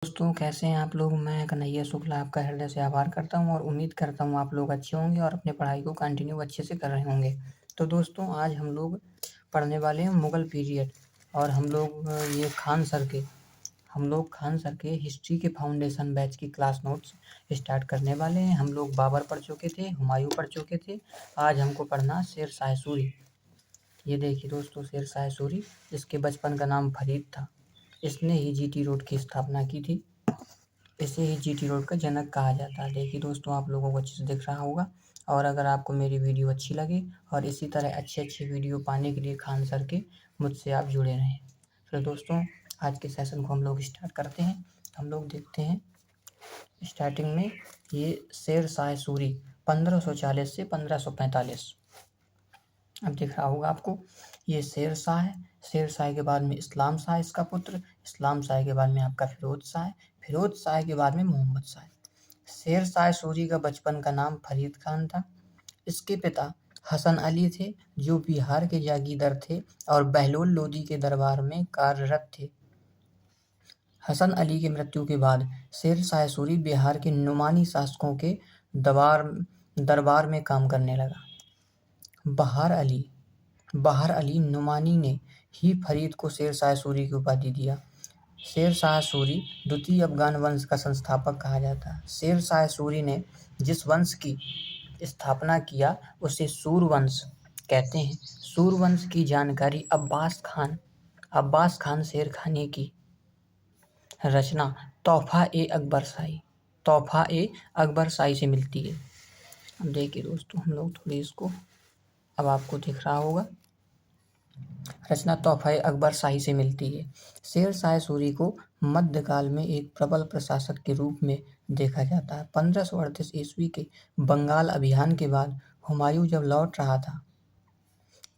दोस्तों कैसे हैं आप लोग। मैं कन्हैया शुक्ला आपका हृदय से आभार करता हूं और उम्मीद करता हूं आप लोग अच्छे होंगे और अपने पढ़ाई को कंटिन्यू अच्छे से कर रहे होंगे। तो दोस्तों आज हम लोग पढ़ने वाले हैं मुग़ल पीरियड और हम लोग खान सर के हिस्ट्री के फाउंडेशन बैच की क्लास नोट्स स्टार्ट करने वाले हैं। हम लोग बाबर पढ़ चुके थे, हुमायूं पढ़ चुके थे। आज हमको पढ़ना शेर शाह सूरी। ये देखिए दोस्तों, शेर शाह सूरी, इसके बचपन का नाम फरीद था। इसने ही जीटी रोड की स्थापना की थी। इसे ही जीटी रोड का जनक कहा जाता है। देखिए दोस्तों, आप लोगों को अच्छे से दिख रहा होगा। और अगर आपको मेरी वीडियो अच्छी लगे और इसी तरह अच्छे वीडियो पाने के लिए खान सर के मुझसे आप जुड़े रहें। फिर दोस्तों आज के सेशन को हम लोग स्टार्ट करते हैं। हम लोग देखते हैं स्टार्टिंग में ये शेर शाह सूरी 1540 से 1545। अब दिख रहा होगा आपको, ये शेर शाह है। शेर शाह के बाद में इस्लाम शाह इसका पुत्र, इस्लाम शाह के बाद में आपका फिरोज शाह है, फिरोज शाह के बाद में मोहम्मद शाह। शेर शाह सूरी का बचपन का नाम फरीद खान था। इसके पिता हसन अली थे, जो बिहार के जागीरदार थे और बहलोल लोदी के दरबार में कार्यरत थे। हसन अली की मृत्यु के बाद शेर शाह सूरी बिहार के नुमानी शासकों के दरबार में काम करने लगा। बहार अली नुमानी ने ही फरीद को शेर शाह सूरी की उपाधि दिया। शेर शाह सूरी द्वितीय अफगान वंश का संस्थापक कहा जाता है। शेर शाह सूरी ने जिस वंश की स्थापना किया उसे सूरवंश कहते हैं। सूरवंश की जानकारी अब्बास खान शेरखानी की रचना तोहफा ए अकबर शाही से मिलती है। अब देखिए दोस्तों, हम लोग थोड़ी इसको, अब आपको दिख रहा होगा, रचना तोहफा ए अकबर शाही से मिलती है। शेर शाह सूरी को मध्यकाल में एक प्रबल प्रशासक के रूप में देखा जाता है। 1538 ईस्वी के बंगाल अभियान के बाद हुमायूं जब लौट रहा था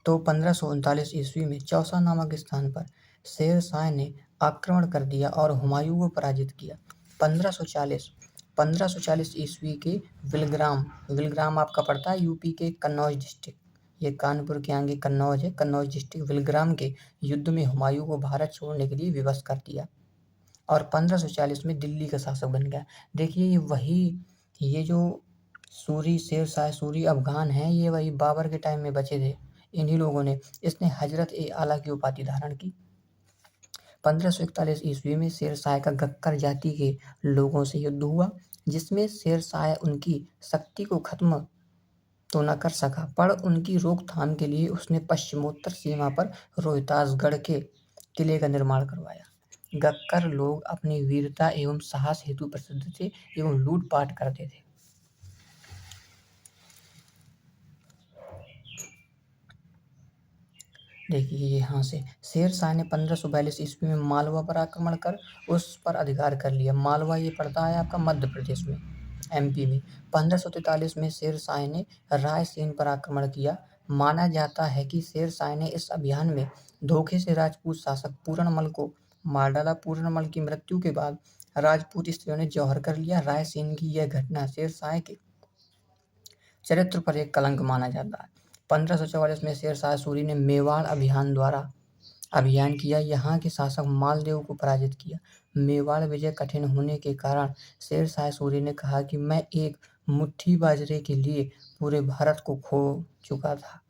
तो 1539 ईस्वी में चौसा नामक स्थान पर शेर शाह ने आक्रमण कर दिया और हुमायूं को पराजित किया। 1540 ईस्वी के विलग्राम आपका पड़ता है यूपी के कन्नौज डिस्ट्रिक्ट, ये कानपुर के आगे कन्नौज है, कन्नौज डिस्ट्रिक्ट। विलग्राम के युद्ध में हुमायूं को भारत छोड़ने के लिए विवश कर दिया और 1540 में दिल्ली का शासक बन गया। देखिए ये जो शेर शाह सूरी अफगान हैं, ये वही बाबर के टाइम में बचे थे। इन्हीं लोगों ने, इसने हजरत ए आला की उपाधि धारण की। 1541 ईस्वी में शेर शाह का गक्कर जाति के लोगों से युद्ध हुआ, जिसमें शेर शाह उनकी शक्ति को खत्म तो न कर सका, पर उनकी रोकथाम के लिए उसने पश्चिमोत्तर सीमा पर रोहतासगढ़ के किले का निर्माण करवाया। गक्कर लोग अपनी वीरता एवं साहस हेतु प्रसिद्ध थे एवं लूटपाट करते थे। देखिए यहाँ से शेर शाह ने 1542 ईस्वी में मालवा पर आक्रमण कर उस पर अधिकार कर लिया। मालवा ये पड़ता है आपका मध्य प्रदेश में, एमपी में। 1543 में शेर शाह ने रायसेन पर आक्रमण किया। माना जाता है कि शेर शाह ने इस अभियान में धोखे से राजपूत शासक पूरनमल को मार डाला। पूरनमल की मृत्यु के बाद राजपूत स्त्रियों ने जौहर कर लिया। रायसेन की यह घटना शेर शाह के चरित्र पर एक कलंक माना जाता है। 1544 में शेर शाह सूरी ने मेवाड़ अभियान किया, यहाँ के शासक मालदेव को पराजित किया। मेवाड़ विजय कठिन होने के कारण शेर शाह सूरी ने कहा कि मैं एक मुट्ठी बाजरे के लिए पूरे भारत को खो चुका था।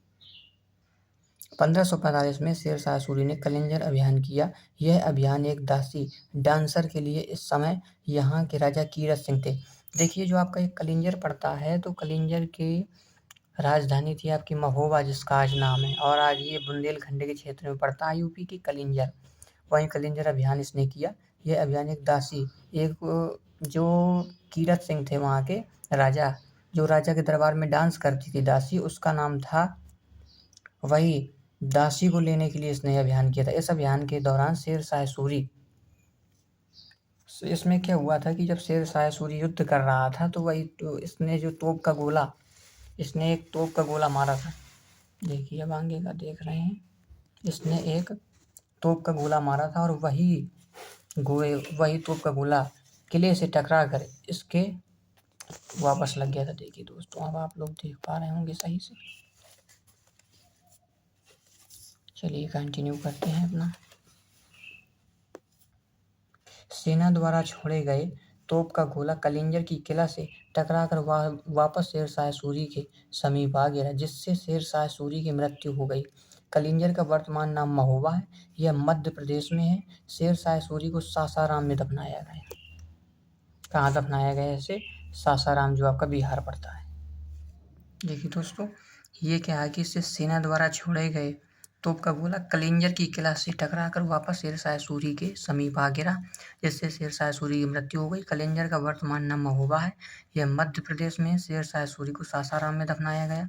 1545 में शेर शाह सूरी ने कलिंजर अभियान किया। यह अभियान एक दासी डांसर के लिए, इस समय यहाँ के राजा कीरत सिंह थे। देखिए जो आपका एक कलिंजर पड़ता है, तो कलिंजर की राजधानी थी आपकी महोबा, जिसका आज नाम है, और आज ये बुंदेलखंड के क्षेत्र में पड़ता है, यूपी की कलिंजर। वहीं कलिंजर अभियान इसने किया। यह अभियान एक जो कीरत सिंह थे वहाँ के राजा, जो राजा के दरबार में डांस करती थी दासी, उसका नाम था, वही दासी को लेने के लिए इसने अभियान किया था। इस अभियान के दौरान शेर शाह सूरी, इसमें क्या हुआ था कि जब शेर शाह सूरी युद्ध कर रहा था तो इसने एक तोप का गोला मारा था। देखिए अब आगे का देख रहे हैं, इसने एक तोप का गोला मारा था और वही तोप का गोला किले से टकरा कर इसके वापस लग गया था। देखिए दोस्तों, अब आप लोग देख पा रहे होंगे सही से। चलिए कंटिन्यू करते हैं अपना। सेना द्वारा छोड़े गए तोप का गोला कलिंजर की किला से टकराकर वापस शेर शाह सूरी के समीप आ गिरा, जिससे शेर शाह सूरी की मृत्यु हो गई। कलिंजर का वर्तमान नाम महोबा है। यह मध्य प्रदेश में है। शेर शाह सूरी को सासाराम में दफनाया गया। कहाँ दफनाया गया? इसे सासाराम, जो आपका बिहार पड़ता है। देखिए दोस्तों, ये क्या है कि इससे सेना द्वारा छोड़े गए तोप का गोला कलिंजर की किला से टकराकर वापस शेर शाह सूरी के समीप आ गिरा, जिससे शेर शाह सूरी की मृत्यु हो गई। कलिंजर का वर्तमान नाम महोबा है। यह मध्य प्रदेश में शेर शाह सूरी को सासाराम में दफनाया गया।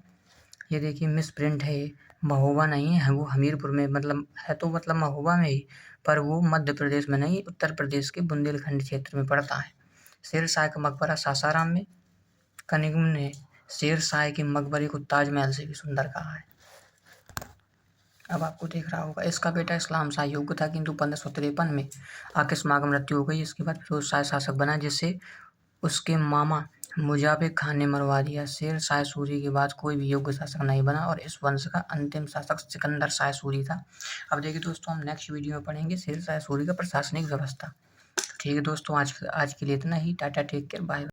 ये देखिए मिस प्रिंट है, महोबा नहीं है, वो हमीरपुर में मतलब है, तो मतलब महोबा में ही, पर वो मध्य प्रदेश में नहीं, उत्तर प्रदेश के बुंदेलखंड क्षेत्र में पड़ता है। शेर शाह का मकबरा सासाराम में। कनिंघम ने शेर शाह के मकबरे को ताजमहल से भी सुंदर कहा है। अब आपको देख रहा होगा, इसका बेटा इस्लाम शाह योग्य था, किंतु 1553 में आकस्मिक की मृत्यु हो गई। इसके बाद फिरोज शाह शासक बना, जिससे उसके मामा मुजाबिक खान ने मरवा दिया। शेर शाह सूरी के बाद कोई भी योग्य शासक नहीं बना और इस वंश का अंतिम शासक सिकंदर शाह सूरी था। अब देखिए दोस्तों, हम नेक्स्ट वीडियो में पढ़ेंगे शेर शाह सूरी का प्रशासनिक व्यवस्था। ठीक है दोस्तों, आज के लिए इतना ही। Tata, take care, bye.